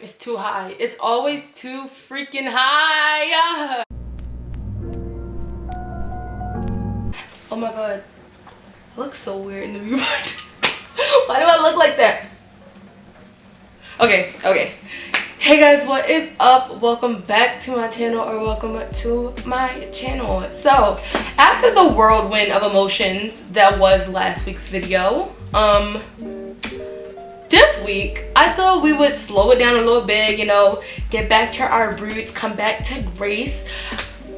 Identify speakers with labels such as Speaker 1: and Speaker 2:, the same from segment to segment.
Speaker 1: It's too high. It's always too freaking high. Oh my god. I look so weird in the viewfinder. Why do I look like that? Okay. Hey guys, what is up? Welcome back to my channel, or welcome to my channel. So, after the whirlwind of emotions that was last week's video, this week I thought we would slow it down a little bit, you know, get back to our roots, come back to grace.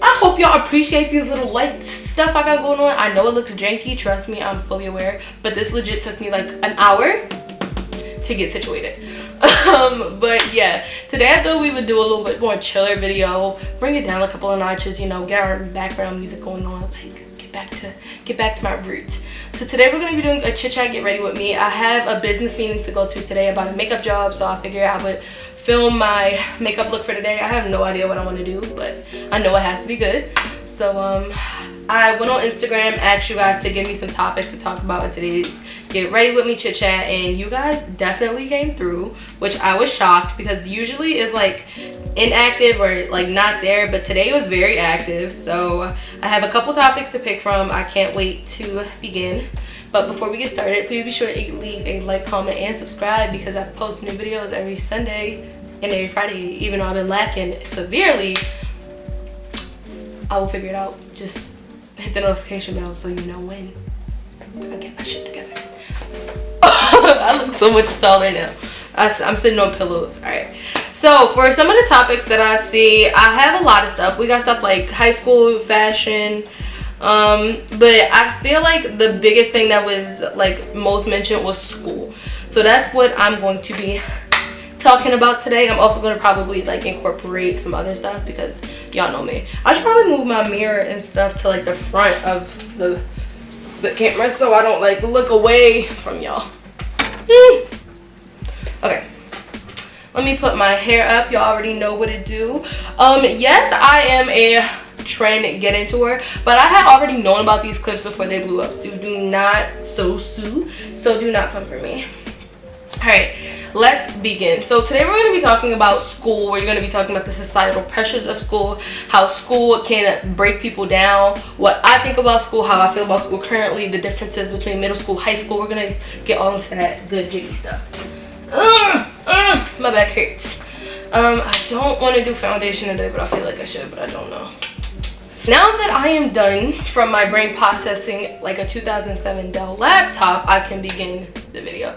Speaker 1: I hope y'all appreciate these little light stuff I got going on. I know it looks janky, trust me, I'm fully aware, but this legit took me like an hour to get situated. But yeah, today I thought we would do a little bit more chiller video, bring it down a couple of notches, you know, get our background music going on, like get back to my roots. So today we're gonna be doing a chit chat, get ready with me. I have a business meeting to go to today about a makeup job, so I figured I would film my makeup look for today. I have no idea what I want to do, but I know it has to be good. So I went on Instagram, asked you guys to give me some topics to talk about in today's get ready with me chit chat, and you guys definitely came through, which I was shocked because usually it's like inactive or like not there, but today was very active. So I have a couple topics to pick from. I can't wait to begin. But before we get started, please be sure to leave a like, comment, and subscribe because I post new videos every Sunday and every Friday. Even though I've been lacking severely, I will figure it out. Just hit the notification bell so you know when I get my shit together. I look so much taller now. I'm sitting on pillows. Alright, so for some of the topics that I see, I have a lot of stuff. We got stuff like high school fashion, but I feel like the biggest thing that was like most mentioned was school. So that's what I'm going to be talking about today. I'm also going to probably like incorporate some other stuff because y'all know me. I should probably move my mirror and stuff to like the front of the camera so I don't like look away from y'all. Okay, let me put my hair up. Y'all already know what to do. Yes, I am a trend get into her, but I had already known about these clips before they blew up, so do not do not come for me. All right, let's begin. So today we're going to be talking about school. We're going to be talking about the societal pressures of school, how school can break people down, what I think about school, how I feel about school currently, the differences between middle school, high school. We're going to get all into that good jiggy stuff. My back hurts. I don't want to do foundation today, but I feel like I should, but I don't know. Now that I am done from my brain processing like a 2007 Dell laptop, I can begin the video.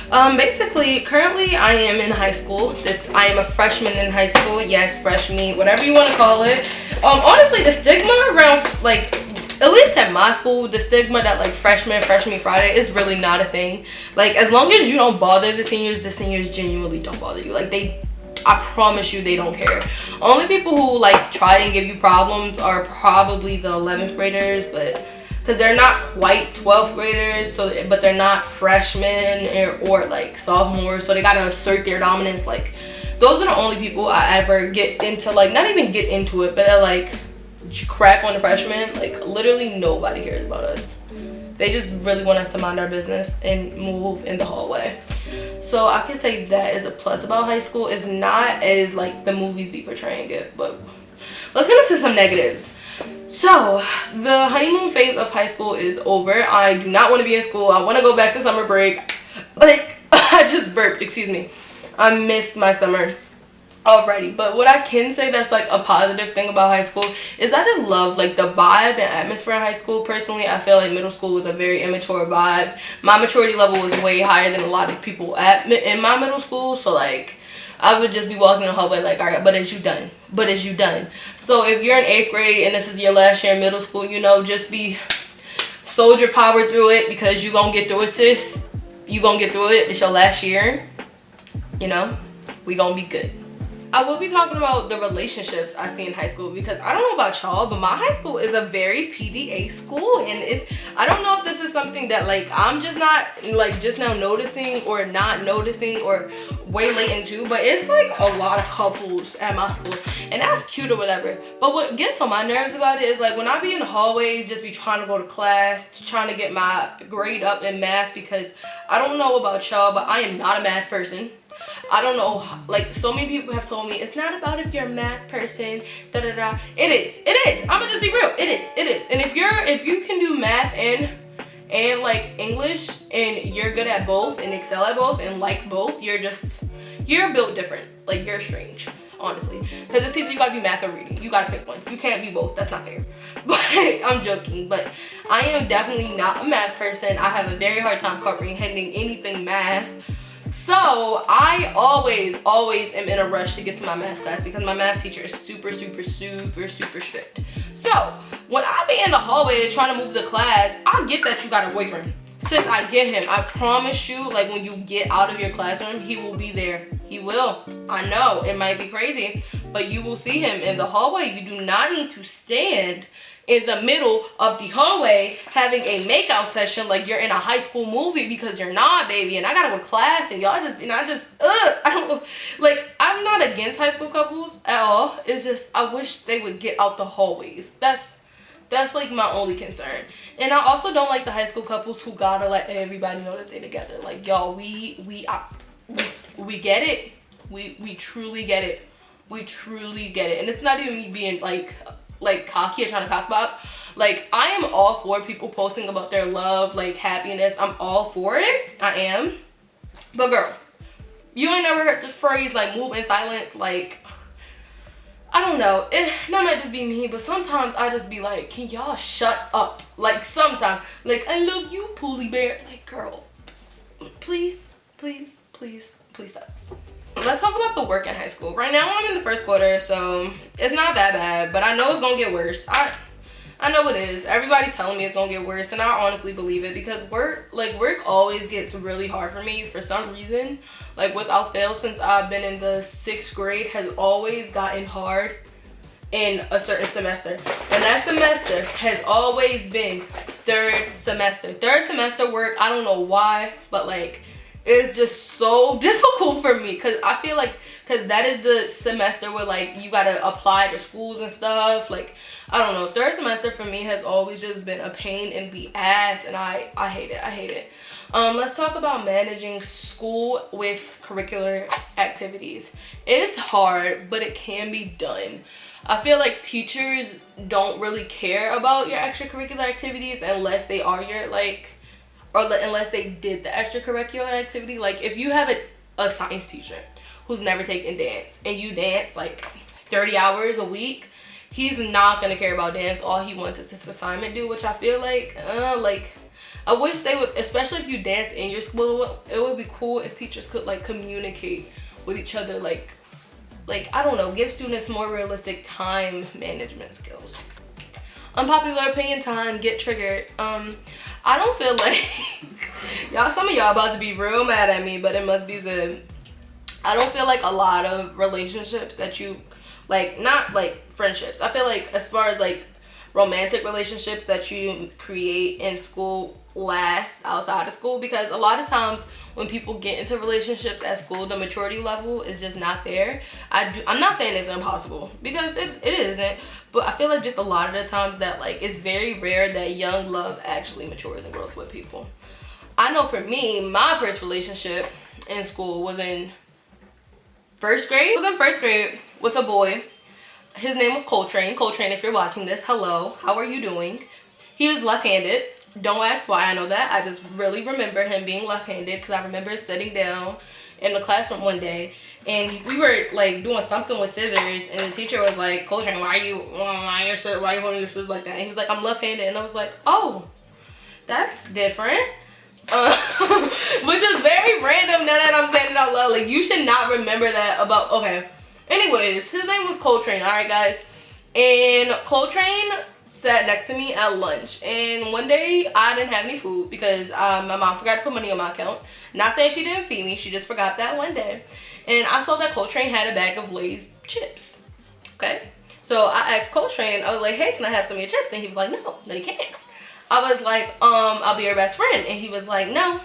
Speaker 1: Basically, currently I am in high school. I am a freshman in high school. Yes, fresh meat, whatever you want to call it. Honestly, the stigma around, like, at least at my school, the stigma that like freshman Friday is really not a thing. Like, as long as you don't bother the seniors genuinely don't bother you. Like, I promise you, they don't care. Only people who like try and give you problems are probably the 11th graders, but because they're not quite 12th graders, but they're not freshmen or like sophomores, so they gotta assert their dominance. Like, those are the only people I ever get into, like, not even get into it, but they're like crack on the freshmen. Like, literally nobody cares about us. They just really want us to mind our business and move in the hallway. So I can say that is a plus about high school. It's not as like the movies be portraying it, but let's get into some negatives. So the honeymoon phase of high school is over. I do not want to be in school. I want to go back to summer break. Like, I just burped, excuse me. I miss my summer already. But what I can say that's like a positive thing about high school is I just love like the vibe and atmosphere in high school. Personally, I feel like middle school was a very immature vibe. My maturity level was way higher than a lot of people in my middle school. So like, I would just be walking in the hallway like, all right, but is you done? But is you done? So if you're in 8th grade and this is your last year in middle school, you know, just be soldier power through it because you gonna get through it, sis. You gonna get through it. It's your last year. You know, we gonna be good. I will be talking about the relationships I see in high school because I don't know about y'all, but my high school is a very PDA school, and I don't know if this is something that like I'm just not like just now noticing or not noticing or way late into, but it's like a lot of couples at my school, and that's cute or whatever. But what gets on my nerves about it is like when I be in the hallways just be trying to go to class, trying to get my grade up in math, because I don't know about y'all, but I am not a math person. I don't know, like, so many people have told me, it's not about if you're a math person, da-da-da. It is. I'm gonna just be real. It is. And if you can do math and like English, and you're good at both and excel at both and like both, you're built different. Like, you're strange, honestly. Because it's either you gotta be math or reading. You gotta pick one. You can't be both. That's not fair. But I'm joking. But I am definitely not a math person. I have a very hard time comprehending anything math. So I always am in a rush to get to my math class because my math teacher is super strict. So when I be in the hallways trying to move the class, I get that you got a boyfriend. Sis, I get him. I promise you, like, when you get out of your classroom, he will be there. He will. I know it might be crazy, but you will see him in the hallway. You do not need to stand in the middle of the hallway having a makeout session like you're in a high school movie, because you're not, baby. And I gotta go to class, and y'all just, I don't know. Like, I'm not against high school couples at all. It's just, I wish they would get out the hallways. That's like my only concern. And I also don't like the high school couples who gotta let everybody know that they're together. Like, y'all, we get it. We truly get it. We truly get it. And it's not even me being like cocky or trying to cock about. Like, I am all for people posting about their love, like, happiness. I'm all for it. I am. But girl, you ain't never heard this phrase, like, move in silence? Like, I don't know. That might just be me, but sometimes I just be like, can y'all shut up? Like, sometimes. Like, I love you, Poolie Bear. Like, girl, please stop. Let's talk about the work in high school. Right now, I'm in the first quarter, so it's not that bad, but I know it's gonna get worse. I know it is. Everybody's telling me it's gonna get worse, and I honestly believe it, because work always gets really hard for me for some reason. Like, without fail, since I've been in the 6th grade, has always gotten hard in a certain semester. And that semester has always been third semester. Third semester work, I don't know why, but like, it's just so difficult for me, because I feel like, because that is the semester where, like, you gotta apply to schools and stuff. Like, I don't know, third semester for me has always just been a pain in the ass, and I hate it. Let's talk about managing school with curricular activities. It's hard, but it can be done. I feel like teachers don't really care about your extracurricular activities unless they are your, like, or unless they did the extracurricular activity. Like, if you have a science teacher who's never taken dance, and you dance like 30 hours a week, he's not gonna care about dance. All he wants is his assignment due, which I feel like, I wish they would, especially if you dance in your school, it would be cool if teachers could, like, communicate with each other, like, I don't know, give students more realistic time management skills. Unpopular opinion time, get triggered. I don't feel like, some of y'all about to be real mad at me, but it must be said. I don't feel like a lot of relationships that you, like, not like friendships. I feel like as far as like romantic relationships that you create in school last outside of school, because a lot of times when people get into relationships at school, the maturity level is just not there. I'm not saying it's impossible, because it isn't, but I feel like just a lot of the times that, like, it's very rare that young love actually matures and grows with people. I know for me, my first relationship in school was in first grade. It was in first grade with a boy. His name was Coltrane. Coltrane, if you're watching this, hello, how are you doing? He was left-handed. Don't ask why I know that. I just really remember him being left-handed, because I remember sitting down in the classroom one day, and we were, like, doing something with scissors, and the teacher was like, Coltrane, why are you holding your scissors like that? And he was like, I'm left-handed. And I was like, oh, that's different. Which is very random now that I'm saying it out loud. Like, you should not remember that about, okay. Anyways, his name was Coltrane, alright guys? And Coltrane sat next to me at lunch, and one day I didn't have any food because my mom forgot to put money on my account. Not saying she didn't feed me, she just forgot that one day. And I saw that Coltrane had a bag of Lay's chips. Okay, so I asked Coltrane, I was like, hey, can I have some of your chips? And he was like, no, you can't. I was like, I'll be your best friend. And he was like, no.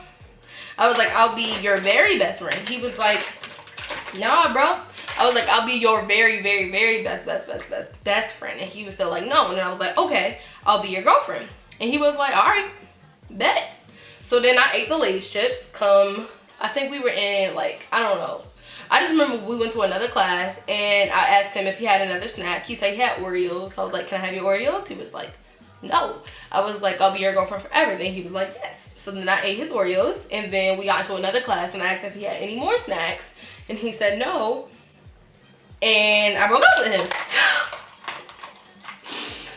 Speaker 1: I was like, I'll be your very best friend. He was like, nah, bro. I was like, I'll be your very, very, very best friend. And he was still like, no. And then I was like, okay, I'll be your girlfriend. And he was like, all right, bet. So then I ate the Lay's chips. I think we were in, like, I don't know. I just remember we went to another class and I asked him if he had another snack. He said he had Oreos. So I was like, can I have your Oreos? He was like, no. I was like, I'll be your girlfriend forever. Then he was like, yes. So then I ate his Oreos, and then we got into another class and I asked if he had any more snacks, and he said no. And I broke up with him.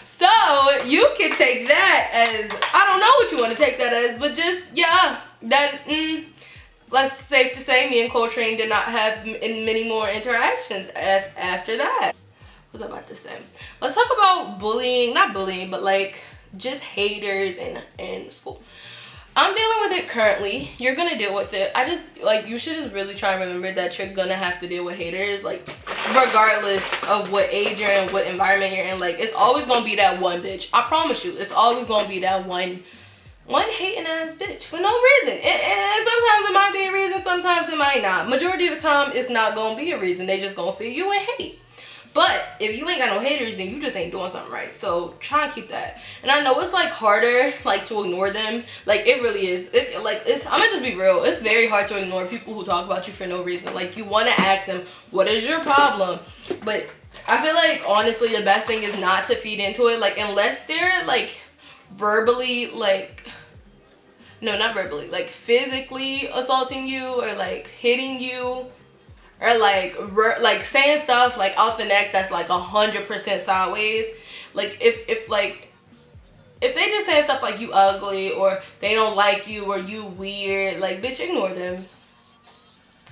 Speaker 1: So you can take that as, I don't know what you want to take that as, but just, yeah, that, let's safe to say me and Coltrane did not have many more interactions after that. What was I about to say? Let's talk about bullying, not bullying, but like just haters in school. I'm dealing with it currently. You're gonna deal with it. I just, like, you should just really try and remember that you're gonna have to deal with haters, like, regardless of what age you're in, what environment you're in. Like, it's always gonna be that one bitch. I promise you, it's always gonna be that one hating ass bitch for no reason. And sometimes it might be a reason, sometimes it might not. Majority of the time, it's not gonna be a reason. They just gonna see you and hate. But if you ain't got no haters, then you just ain't doing something right. So try and keep that. And I know it's like harder, like, to ignore them. Like, it really is. I'm gonna just be real. It's very hard to ignore people who talk about you for no reason. Like, you want to ask them, what is your problem? But I feel like, honestly, the best thing is not to feed into it. Like, unless they're like verbally, like, no, not verbally, like physically assaulting you or like hitting you, or like saying stuff like out the neck that's like 100% sideways. Like if they just saying stuff like you ugly or they don't like you or you weird, like, bitch, ignore them.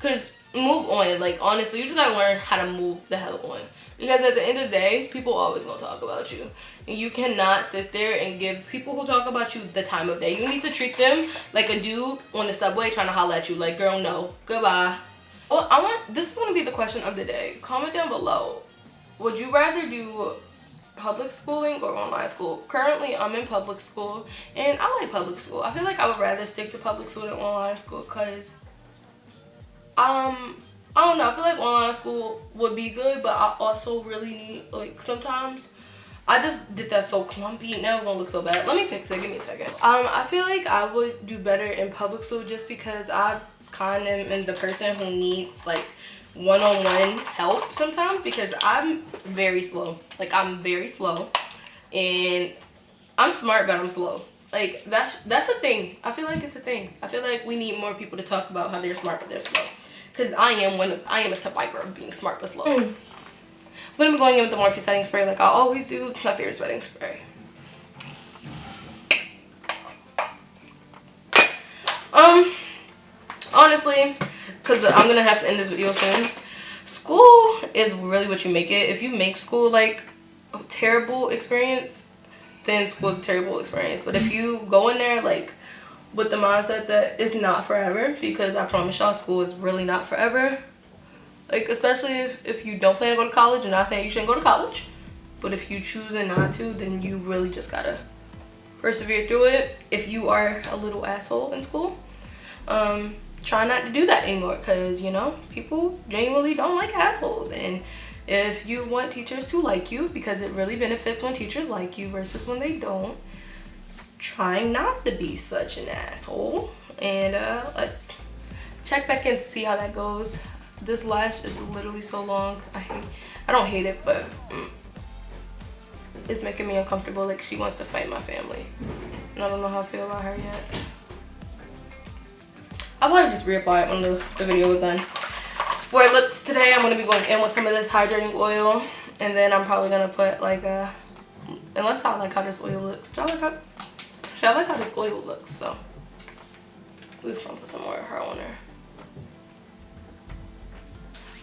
Speaker 1: Cause move on. Like, honestly, you just gotta learn how to move the hell on. Because at the end of the day, people always gonna talk about you. And you cannot sit there and give people who talk about you the time of day. You need to treat them like a dude on the subway trying to holler at you. Like, girl, no, goodbye. Well, this is gonna be the question of the day. Comment down below. Would you rather do public schooling or online school? Currently, I'm in public school, and I like public school. I feel like I would rather stick to public school than online school, because I don't know, I feel like online school would be good, but I also really need, like, sometimes I just did that so clumpy. Now it's gonna look so bad. Let me fix it. Give me a second. I feel like I would do better in public school just because I kind of am the person who needs like one-on-one help sometimes, because I'm very slow. Like, I'm very slow, and I'm smart, but I'm slow. Like, that's a thing. I feel like it's a thing. I feel like we need more people to talk about how they're smart but they're slow, because I am a survivor of being smart but slow. I'm gonna be going in with the Morphe setting spray like I always do. It's my favorite setting spray. Honestly, because I'm gonna have to end this video soon, school is really what you make it. If you make school like a terrible experience, then school is a terrible experience. But if you go in there like with the mindset that it's not forever, because I promise y'all, school is really not forever. Like, especially if you don't plan to go to college. I'm not saying you shouldn't go to college, but if you choose not to, then you really just gotta persevere through it. If you are a little asshole in school, try not to do that anymore, because, you know, people genuinely don't like assholes. And if you want teachers to like you, because it really benefits when teachers like you versus when they don't, trying not to be such an asshole. And let's check back in to see how that goes. This lash is literally so long. I don't hate it, but it's making me uncomfortable. Like, she wants to fight my family, and I don't know how I feel about her yet. I'll probably just reapply it when the video is done. For lips today, I'm going to be going in with some of this hydrating oil. And then I'm probably going to put like unless I like how this oil looks. I like how this oil looks, so we're just going to put some more of her on her.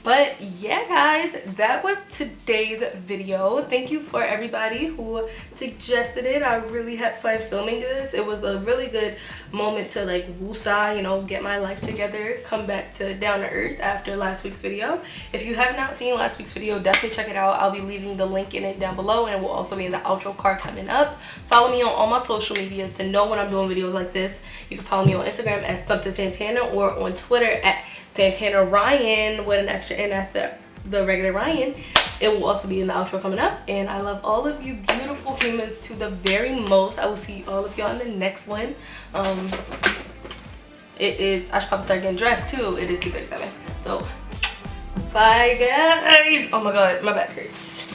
Speaker 1: But yeah, guys, that was today's video. Thank you for everybody who suggested it. I really had fun filming this. It was a really good moment to like woosah, you know, get my life together, come back to down to earth after last week's video. If you have not seen last week's video, definitely check it out. I'll be leaving the link in it down below, and it will also be in the outro card coming up. Follow me on all my social medias to know when I'm doing videos like this. You can follow me on Instagram at something Santana, or on Twitter at SantanaRyan with an extra N at the regular Ryan. It will also be in the outro coming up. And I love all of you beautiful humans to the very most. I will see all of y'all in the next one. It is, I should probably start getting dressed too. It is 2:37. So Bye, guys. Oh my god, my back hurts.